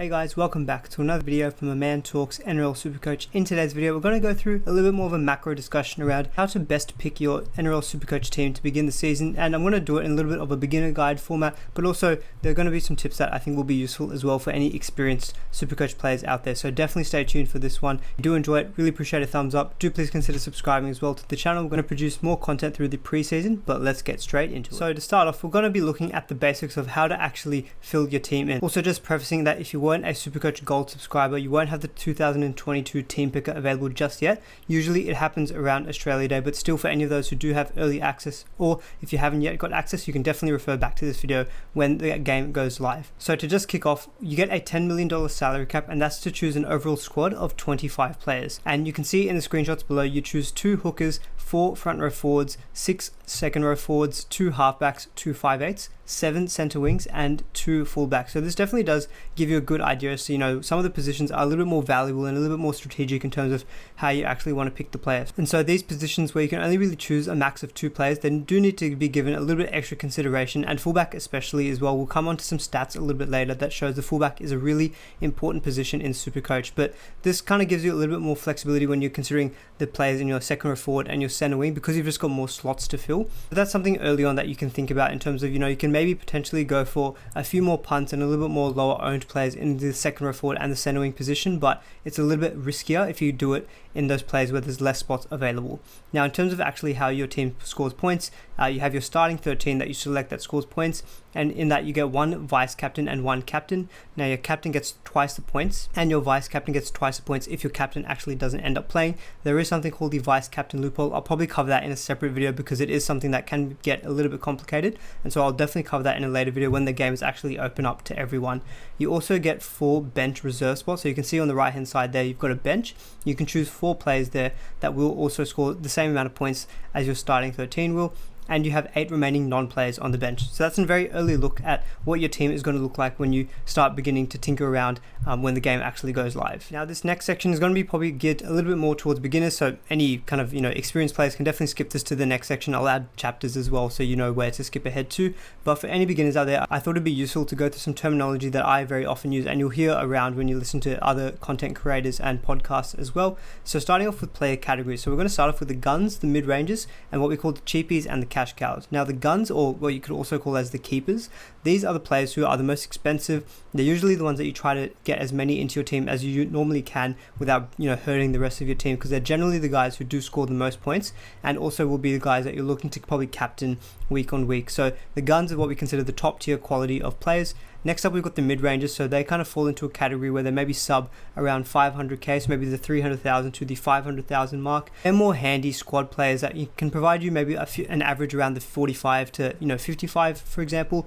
Hey guys, welcome back to another video from A Man Talks NRL Supercoach. In today's video, we're going to go through a little bit more of a macro discussion around how to best pick your NRL Supercoach team to begin the season, and I'm going to do it in a little bit of a beginner guide format, but also there are going to be some tips that I think will be useful as well for any experienced Supercoach players out there, so definitely stay tuned for this one. If you do enjoy it, really appreciate a thumbs up. Do please consider subscribing as well to the channel. We're going to produce more content through the preseason, but let's get straight into it. So to start off, we're going to be looking at the basics of how to actually fill your team in. Also just prefacing that if you weren't a Supercoach Gold subscriber, you won't have the 2022 team picker available just yet. Usually it happens around Australia Day, but still for any of those who do have early access, or if you haven't yet got access, you can definitely refer back to this video when the game goes live. So to just kick off, you get a $10 million salary cap, and that's to choose an overall squad of 25 players. And you can see in the screenshots below, you choose 2 hookers, 4 front row forwards, 6 second row forwards, 2 halfbacks, 2 5/8s, 7 centre wings, and 2 fullbacks. So this definitely does give you a good idea. So, you know, some of the positions are a little bit more valuable and a little bit more strategic in terms of how you actually want to pick the players. And so these positions where you can only really choose a max of 2 players, then do need to be given a little bit extra consideration, and fullback especially as well. We'll come on to some stats a little bit later that shows the fullback is a really important position in Supercoach, but this kind of gives you a little bit more flexibility when you're considering the players in your second row forward and your centre wing, because you've just got more slots to fill. But that's something early on that you can think about in terms of, you know, you can maybe potentially go for a few more punts and a little bit more lower owned players in the second row forward and the centre wing position, but it's a little bit riskier if you do it in those players where there's less spots available. Now, in terms of actually how your team scores points, you have your starting 13 that you select that scores points, and in that you get 1 vice captain and 1 captain. Now your captain gets twice the points, and your vice captain gets twice the points if your captain actually doesn't end up playing. There is something called the vice captain loophole. I'll probably cover that in a separate video because it is something that can get a little bit complicated, and so I'll definitely cover that in a later video when the game is actually open up to everyone. You also get 4 bench reserve spots, so you can see on the right hand side there you've got a bench. You can choose 4 players there that will also score the same amount of points as your starting 13 will, and you have 8 remaining non-players on the bench. So that's a very early look at what your team is going to look like when you start beginning to tinker around when the game actually goes live. Now this next section is going to be probably geared a little bit more towards beginners, so any kind of, you know, experienced players can definitely skip this to the next section. I'll add chapters as well so you know where to skip ahead to, but for any beginners out there, I thought it'd be useful to go through some terminology that I very often use and you'll hear around when you listen to other content creators and podcasts as well. So starting off with player categories, so we're going to start off with the guns, the mid-rangers, and what we call the cheapies and the cash cows. Now the guns, or what you could also call as the keepers, these are the players who are the most expensive. They're usually the ones that you try to get as many into your team as you normally can without, you know, hurting the rest of your team, because they're generally the guys who do score the most points, and also will be the guys that you're looking to probably captain week on week. So the guns are what we consider the top tier quality of players. Next up, we've got the mid-rangers, so they kind of fall into a category where they maybe sub around 500k, so maybe the 300,000 to the 500,000 mark. They're more handy squad players that can provide you maybe an average around the 45 to 55, for example.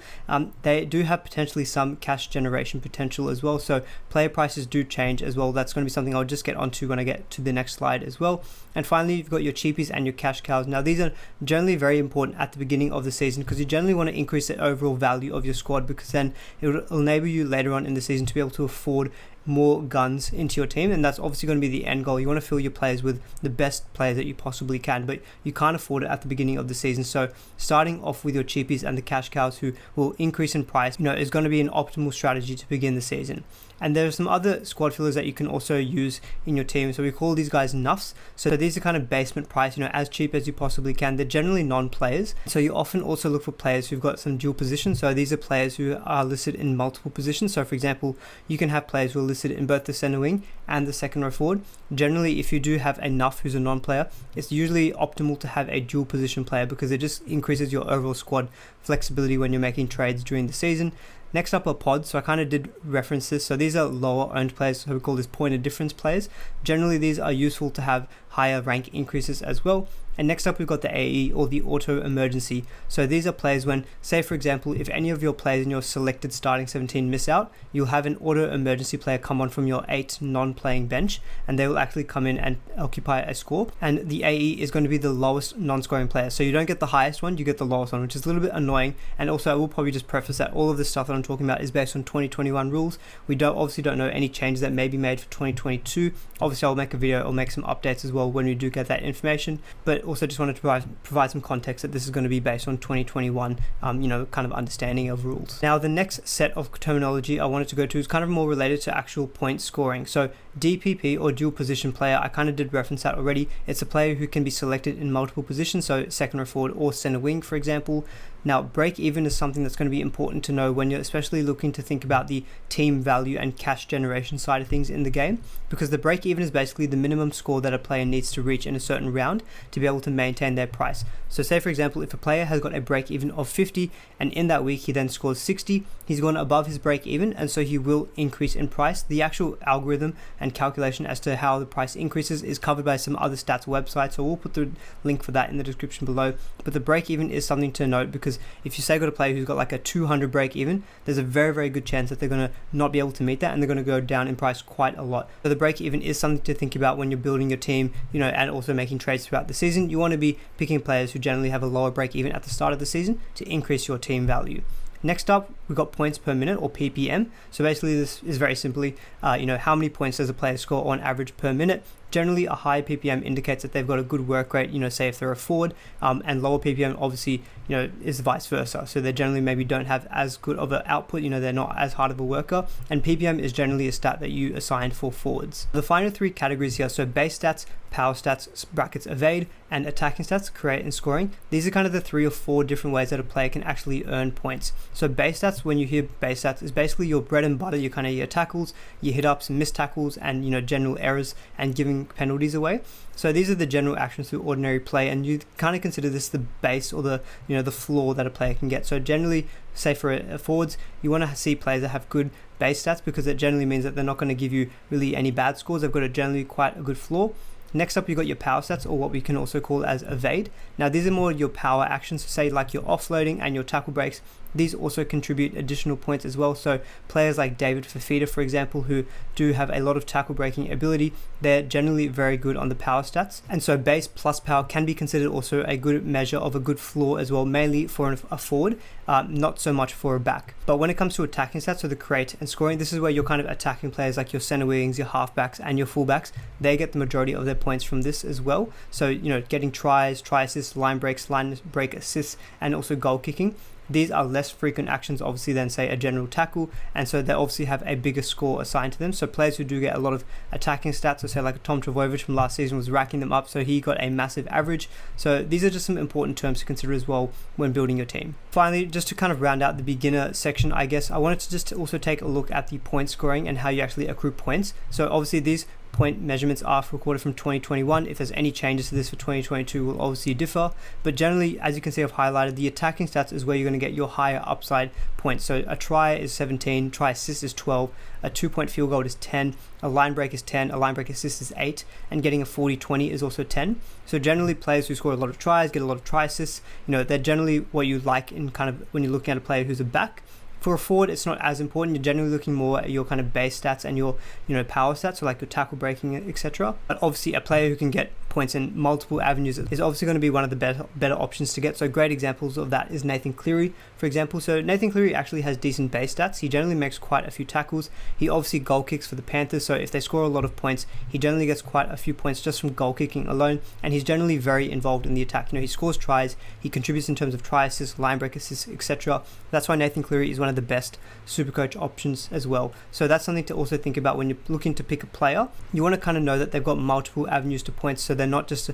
They do have potentially some cash generation potential as well, so player prices do change as well. That's going to be something I'll just get onto when I get to the next slide as well. And finally, you've got your cheapies and your cash cows. Now these are generally very important at the beginning of the season because you generally want to increase the overall value of your squad, because then it will enable you later on in the season to be able to afford more guns into your team, and that's obviously going to be the end goal. You want to fill your players with the best players that you possibly can, but you can't afford it at the beginning of the season. So starting off with your cheapies and the cash cows who will increase in price, is going to be an optimal strategy to begin the season. And there are some other squad fillers that you can also use in your team. So we call these guys nuffs. So these are kind of basement price, as cheap as you possibly can. They're generally non-players. So you often also look for players who've got some dual positions. So these are players who are listed in multiple positions. So for example, you can have players who are listed in both the center wing and the second row forward. Generally, if you do have a nuff who's a non-player, it's usually optimal to have a dual position player because it just increases your overall squad flexibility when you're making trades during the season. Next up are pods, so I kind of did reference this. So these are lower owned players, so we call this point of difference players. Generally, these are useful to have higher rank increases as well. And next up, we've got the AE, or the auto emergency. So these are players when, say for example, if any of your players in your selected starting 17 miss out, you'll have an auto emergency player come on from your 8 non-playing bench, and they will actually come in and occupy a score. And the AE is going to be the lowest non-scoring player. So you don't get the highest one, you get the lowest one, which is a little bit annoying. And also, I will probably just preface that all of this stuff that what I'm talking about is based on 2021 rules. We obviously don't know any changes that may be made for 2022. Obviously, I'll make a video or make some updates as well when we do get that information, but also just wanted to provide some context that this is going to be based on 2021, kind of understanding of rules. Now, the next set of terminology I wanted to go to is kind of more related to actual point scoring. So DPP, or dual position player, I kind of did reference that already. It's a player who can be selected in multiple positions, so second row forward or center wing, for example. Now, break even is something that's going to be important to know when you're especially looking to think about the team value and cash generation side of things in the game, because the break even is basically the minimum score that a player needs to reach in a certain round to be able to maintain their price. So say, for example, if a player has got a break even of 50 and in that week he then scores 60, he's gone above his break even, and so he will increase in price. The actual algorithm and calculation as to how the price increases is covered by some other stats websites, so we'll put the link for that in the description below. But the break even is something to note, because if you say got a player who's got like a 200 break even, there's a very, very good chance that they're going to not be able to meet that, and they're going to go down in price quite a lot. So the break even is something to think about when you're building your team, and also making trades throughout the season. You want to be picking players who generally have a lower break even at the start of the season to increase your team value. Next up, we've got points per minute, or PPM. So basically this is very simply, how many points does a player score on average per minute. Generally, a high PPM indicates that they've got a good work rate, say if they're a forward, and lower PPM obviously, is vice versa. So they generally maybe don't have as good of an output, they're not as hard of a worker, and PPM is generally a stat that you assign for forwards. The final three categories here, so base stats, power stats, brackets evade, and attacking stats, create and scoring. These are kind of the 3 or 4 different ways that a player can actually earn points. So base stats, when you hear base stats, is basically your bread and butter, your tackles, your hit ups, missed tackles, and general errors and giving penalties away. So these are the general actions through ordinary play, and you kind of consider this the base, or the the floor that a player can get. So generally, say for a forwards, you want to see players that have good base stats, because it generally means that they're not going to give you really any bad scores. They've got a generally quite a good floor. Next up, you've got your power stats, or what we can also call as evade. Now, these are more your power actions, so say like your offloading and your tackle breaks. These also contribute additional points as well. So players like David Fifita, for example, who do have a lot of tackle breaking ability, they're generally very good on the power stats. And so base plus power can be considered also a good measure of a good floor as well, mainly for a forward, not so much for a back. But when it comes to attacking stats, so the create and scoring, this is where you're kind of attacking players like your center wings, your halfbacks, and your fullbacks. They get the majority of their points from this as well. So, getting tries, try assists, line breaks, line break assists, and also goal kicking. These are less frequent actions, obviously, than say a general tackle, and so they obviously have a bigger score assigned to them. So players who do get a lot of attacking stats, so say like Tom Trbojevic from last season was racking them up, so he got a massive average. So these are just some important terms to consider as well when building your team. Finally, just to kind of round out the beginner section, I guess I wanted to just also take a look at the point scoring and how you actually accrue points. So obviously these point measurements are recorded from 2021. If there's any changes to this for 2022, will obviously differ, but generally, as you can see, I've highlighted the attacking stats is where you're going to get your higher upside points. So a try is 17, try assist is 12, a 2-point field goal is 10, a line break is 10, a line break assist is 8, and getting a 40-20 is also 10. So generally, players who score a lot of tries, get a lot of try assists, they're generally what you like in kind of when you're looking at a player who's a back. For a forward, it's not as important. You're generally looking more at your kind of base stats and your, power stats, so like your tackle breaking, etc. But obviously, a player who can get points in multiple avenues is obviously going to be one of the better options to get. So great examples of that is Nathan Cleary, for example. So Nathan Cleary actually has decent base stats. He generally makes quite a few tackles. He obviously goal kicks for the Panthers, so if they score a lot of points, he generally gets quite a few points just from goal kicking alone, and he's generally very involved in the attack. He scores tries, he contributes in terms of try assists, line break assists, etc. That's why Nathan Cleary is one of the best Supercoach options as well. So that's something to also think about when you're looking to pick a player. You want to kind of know that they've got multiple avenues to points, so they're not just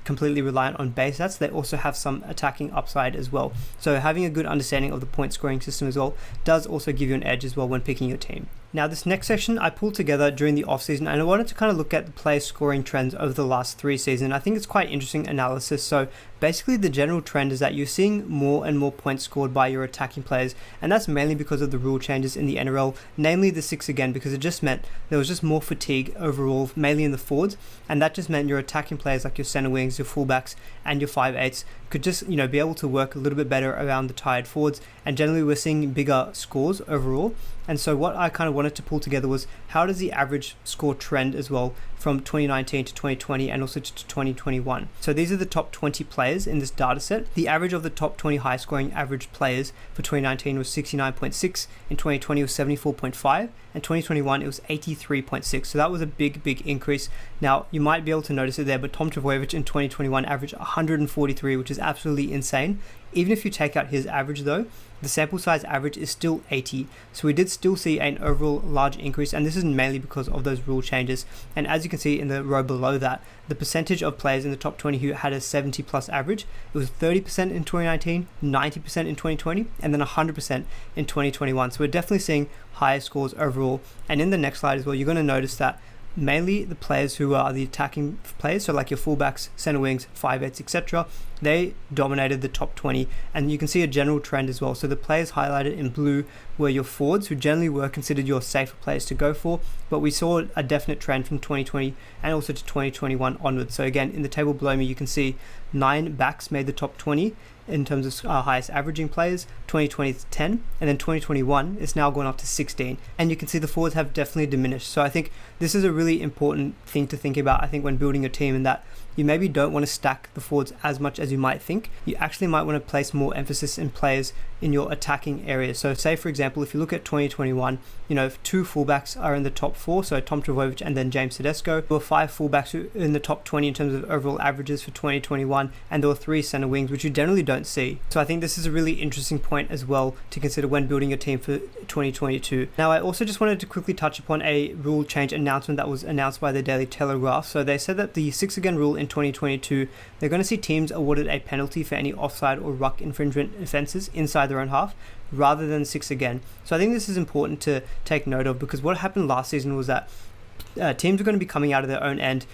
completely reliant on base stats. They also have some attacking upside as well. So having a good understanding of the point scoring system as well does also give you an edge as well when picking your team. Now, this next section I pulled together during the offseason, and I wanted to kind of look at the player scoring trends over the last 3 seasons. I think it's quite interesting analysis. So basically the general trend is that you're seeing more and more points scored by your attacking players, and that's mainly because of the rule changes in the NRL, namely the 6 again, because it just meant there was just more fatigue overall, mainly in the forwards, and that just meant your attacking players like your center wings, your fullbacks, and your 5/8s could just be able to work a little bit better around the tired forwards, and generally we're seeing bigger scores overall. And so what I kind of wanted wanted to pull together was how does the average score trend as well from 2019 to 2020 and also to 2021. So these are the top 20 players in this data set. The average of the top 20 high scoring average players for 2019 was 69.6, in 2020 it was 74.5, and 2021 it was 83.6. So that was a big increase. Now you might be able to notice it there, but Tom Trbojevic in 2021 averaged 143, which is absolutely insane. Even if you take out his average though, the sample size average is still 80. So we did still see an overall large increase, and this is mainly because of those rule changes. And as you can see in the row below that, the percentage of players in the top 20 who had a 70 plus average, it was 30% in 2019, 90% in 2020, and then 100% in 2021. So we're definitely seeing higher scores overall. And in the next slide as well, you're going to notice that mainly the players who are the attacking players, so like your fullbacks, center wings, 5/8, etc., they dominated the top 20, and you can see a general trend as well. So the players highlighted in blue were your forwards, who generally were considered your safer players to go for, but we saw a definite trend from 2020 and also to 2021 onwards. So again, in the table below me, you can see 9 backs made the top 20 in terms of highest averaging players. 2020 is 10, and then 2021 is now going up to 16, and you can see the forwards have definitely diminished. So I think this is a really important thing to think about, I think, when building a team, in that you maybe don't want to stack the forwards as much as you might think. You actually might want to place more emphasis in players in your attacking areas. So say for example, if you look at 2021, if 2 fullbacks are in the top 4, so Tom Trbojevic and then James Tedesco, there were 5 fullbacks who in the top 20 in terms of overall averages for 2021, and there were 3 center wings, which you generally don't see. So I think this is a really interesting point as well to consider when building your team for 2022. Now I also just wanted to quickly touch upon a rule change announcement that was announced by the Daily Telegraph. So they said that the 6 again rule in 2022, they're going to see teams awarded a penalty for any offside or ruck infringement offences inside their own half, rather than 6 again. So I think this is important to take note of, because what happened last season was that teams are going to be coming out of their own end.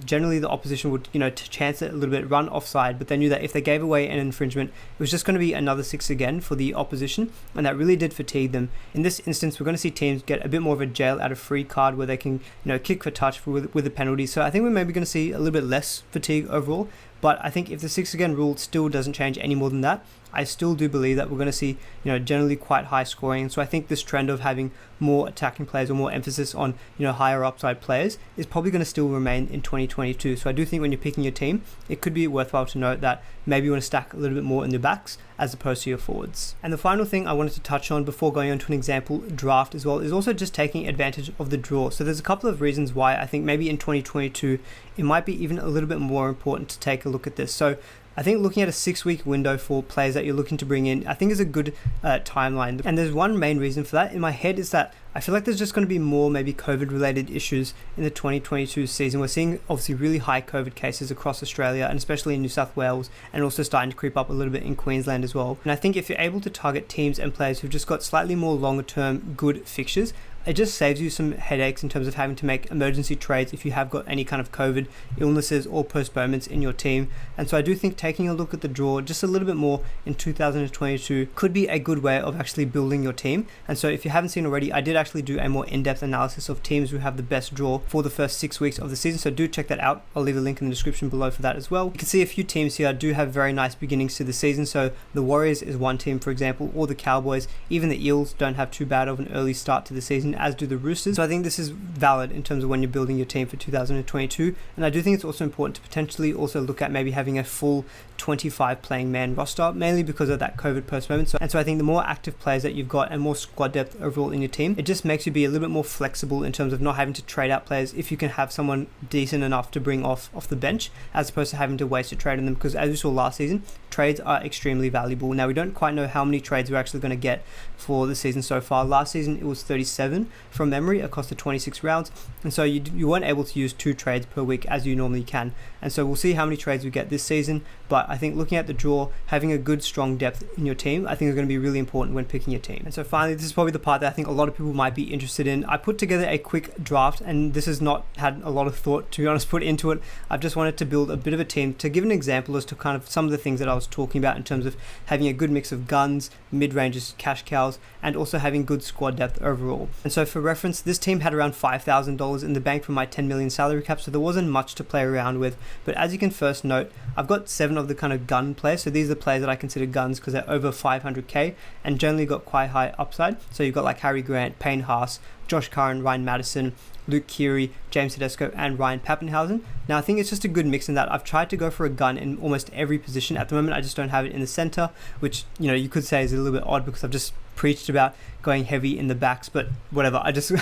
Generally the opposition would, to chance it a little bit, run offside, but they knew that if they gave away an infringement, it was just going to be another 6 again for the opposition, and that really did fatigue them. In this instance, we're going to see teams get a bit more of a jail out of free card where they can, kick for touch with a penalty. So I think we're maybe going to see a little bit less fatigue overall. But I think if the 6 again rule still doesn't change any more than that, I still do believe that we're going to see, generally quite high scoring. And so I think this trend of having more attacking players or more emphasis on, higher upside players is probably going to still remain in 2022. So I do think when you're picking your team, it could be worthwhile to note that maybe you want to stack a little bit more in the backs as opposed to your forwards. And the final thing I wanted to touch on before going on to an example draft as well is also just taking advantage of the draw. So there's a couple of reasons why I think maybe in 2022 it might be even a little bit more important to take a look at this. So I think looking at a 6-week window for players that you're looking to bring in, I think is a good timeline. And there's one main reason for that in my head, is that I feel like there's just going to be more maybe COVID related issues in the 2022 season. We're seeing obviously really high COVID cases across Australia, and especially in New South Wales, and also starting to creep up a little bit in Queensland as well. And I think if you're able to target teams and players who've just got slightly more longer term good fixtures, it just saves you some headaches in terms of having to make emergency trades if you have got any kind of COVID illnesses or postponements in your team. And so I do think taking a look at the draw just a little bit more in 2022 could be a good way of actually building your team. And so if you haven't seen already, I did actually do a more in-depth analysis of teams who have the best draw for the first 6 weeks of the season. So do check that out. I'll leave a link in the description below for that as well. You can see a few teams here do have very nice beginnings to the season. So the Warriors is one team, for example, or the Cowboys. Even the Eels don't have too bad of an early start to the season, as do the Roosters. So I think this is valid in terms of when you're building your team for 2022. And I do think it's also important to potentially also look at maybe having a full 25 playing man roster, mainly because of that COVID postponement. So I think the more active players that you've got and more squad depth overall in your team, it just makes you be a little bit more flexible in terms of not having to trade out players if you can have someone decent enough to bring off the bench, as opposed to having to waste a trade on them. Because as we saw last season, trades are extremely valuable. Now we don't quite know how many trades we're actually going to get for the season so far. Last season it was 37 from memory across the 26 rounds, and so you weren't able to use 2 trades per week as you normally can. And so we'll see how many trades we get this season, but I think looking at the draw, having a good strong depth in your team, I think is going to be really important when picking your team. And so finally, this is probably the part that I think a lot of people might be interested in. I put together a quick draft, and this has not had a lot of thought, to be honest, put into it. I've just wanted to build a bit of a team to give an example as to kind of some of the things that I was talking about in terms of having a good mix of guns, mid-ranges, cash cows, and also having good squad depth overall. And so for reference, this team had around $5,000 in the bank from my 10 million salary cap, so there wasn't much to play around with. But as you can first note, I've got 7 of the kind of gun players. So these are the players that I consider guns because they're over 500k and generally got quite high upside. So you've got like Harry Grant, Payne Haas, Josh Curran, Ryan Madison, Luke Keary, James Tedesco, and Ryan Pappenhausen. Now I think it's just a good mix in that I've tried to go for a gun in almost every position. At the moment I just don't have it in the center, which you could say is a little bit odd because I've just preached about going heavy in the backs, but whatever. I just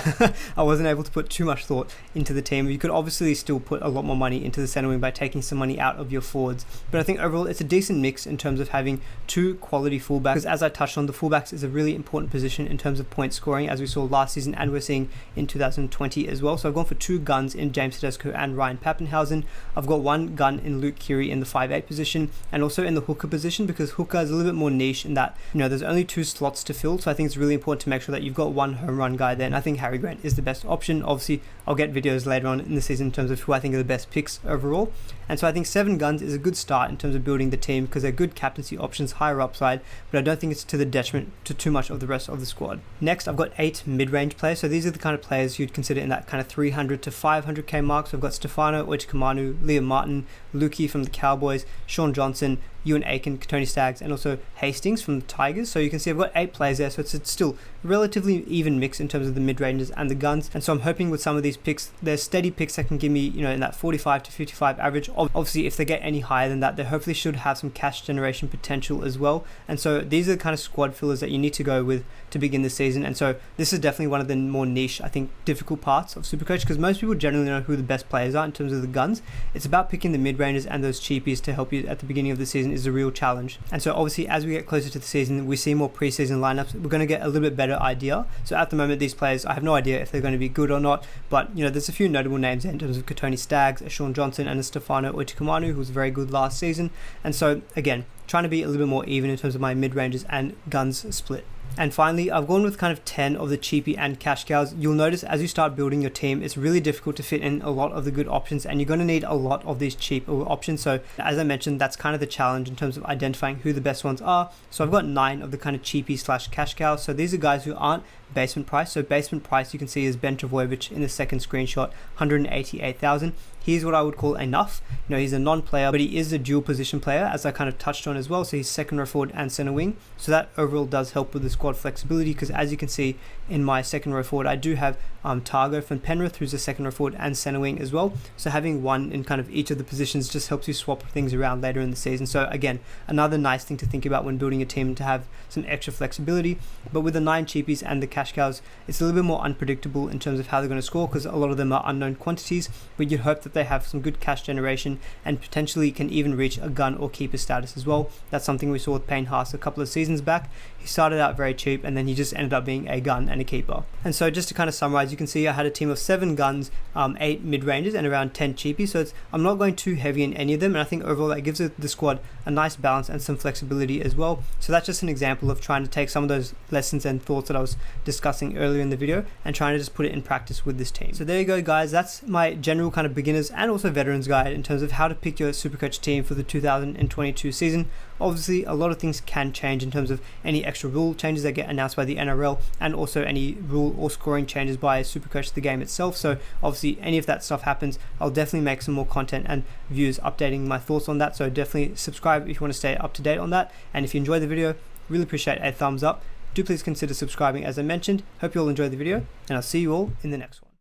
I wasn't able to put too much thought into the team. You could obviously still put a lot more money into the center wing by taking some money out of your forwards, but I think overall it's a decent mix in terms of having two quality fullbacks, because as I touched on, the fullbacks is a really important position in terms of point scoring, as we saw last season and we're seeing in 2020 as well. So I've gone for two guns in James Tedesco and Ryan Pappenhausen. I've got one gun in Luke Keary in the 5'8 position and also in the hooker position, because hooker is a little bit more niche in that there's only two slots to fill. So I think it's really important to make sure that you've got one home run guy there, and I think Harry Grant is the best option. Obviously I'll get videos later on in the season in terms of who I think are the best picks overall, and so I think 7 guns is a good start in terms of building the team because they're good captaincy options, higher upside, but I don't think it's to the detriment to too much of the rest of the squad. Next I've got 8 mid-range players, so these are the kind of players you'd consider in that kind of 300 to 500k mark. So I've got Stefano Uitoikamanu, Liam Martin, Lukey from the Cowboys, Sean Johnson, Ewan Aiken, Tony Staggs, and also Hastings from the Tigers. So you can see I've got 8 players there, so it's still a relatively even mix in terms of the mid-ranges and the guns. And so I'm hoping with some of these picks, they're steady picks that can give me, in that 45 to 55 average. Obviously, if they get any higher than that, they hopefully should have some cash generation potential as well. And so these are the kind of squad fillers that you need to go with to begin the season. And so this is definitely one of the more niche, I think, difficult parts of Supercoach, because most people generally know who the best players are in terms of the guns. It's about picking the mid-ranges and those cheapies to help you at the beginning of the season is a real challenge. And so obviously as we get closer to the season, we see more preseason lineups, we're going to get a little bit better idea. So at the moment, these players, I have no idea if they're going to be good or not, but there's a few notable names in terms of Tony Staggs, a Sean Johnson, and a Stefano Uitoikamanu, who was very good last season. And so again, trying to be a little bit more even in terms of my mid-ranges and guns split. And finally, I've gone with kind of 10 of the cheapie and cash cows. You'll notice as you start building your team, it's really difficult to fit in a lot of the good options, and you're going to need a lot of these cheap options. So as I mentioned, that's kind of the challenge in terms of identifying who the best ones are. So I've got 9 of the kind of cheapie slash cash cows. So these are guys who aren't basement price. So basement price you can see is Ben Trbojevic in the second screenshot, 188,000. He's what I would call enough. He's a non-player, but he is a dual position player, as I kind of touched on as well. So he's second row forward and center wing. So that overall does help with the squad flexibility, because as you can see in my second row forward, I do have Targo from Penrith, who's a second row forward and center wing as well. So having one in kind of each of the positions just helps you swap things around later in the season. So again, another nice thing to think about when building a team, to have some extra flexibility. But with the 9 cheapies and the cash cows, it's a little bit more unpredictable in terms of how they're going to score, because a lot of them are unknown quantities, but you'd hope that they have some good cash generation and potentially can even reach a gun or keeper status as well. That's something we saw with Payne Haas a couple of seasons back. He started out very cheap and then he just ended up being a gun and a keeper. And so just to kind of summarize, you can see I had a team of 7 guns, 8 mid-ranges and around 10 cheapies. So I'm not going too heavy in any of them, and I think overall that gives the squad a nice balance and some flexibility as well. So that's just an example of trying to take some of those lessons and thoughts that I was discussing earlier in the video and trying to just put it in practice with this team. So there you go, guys. That's my general kind of beginners and also veterans guide in terms of how to pick your Supercoach team for the 2022 season. Obviously, a lot of things can change in terms of any extra rule changes that get announced by the NRL, and also any rule or scoring changes by Supercoach the game itself. So obviously, any of that stuff happens, I'll definitely make some more content and views updating my thoughts on that. So definitely subscribe if you want to stay up to date on that. And if you enjoyed the video, really appreciate a thumbs up. Do please consider subscribing as I mentioned. Hope you all enjoyed the video, and I'll see you all in the next one.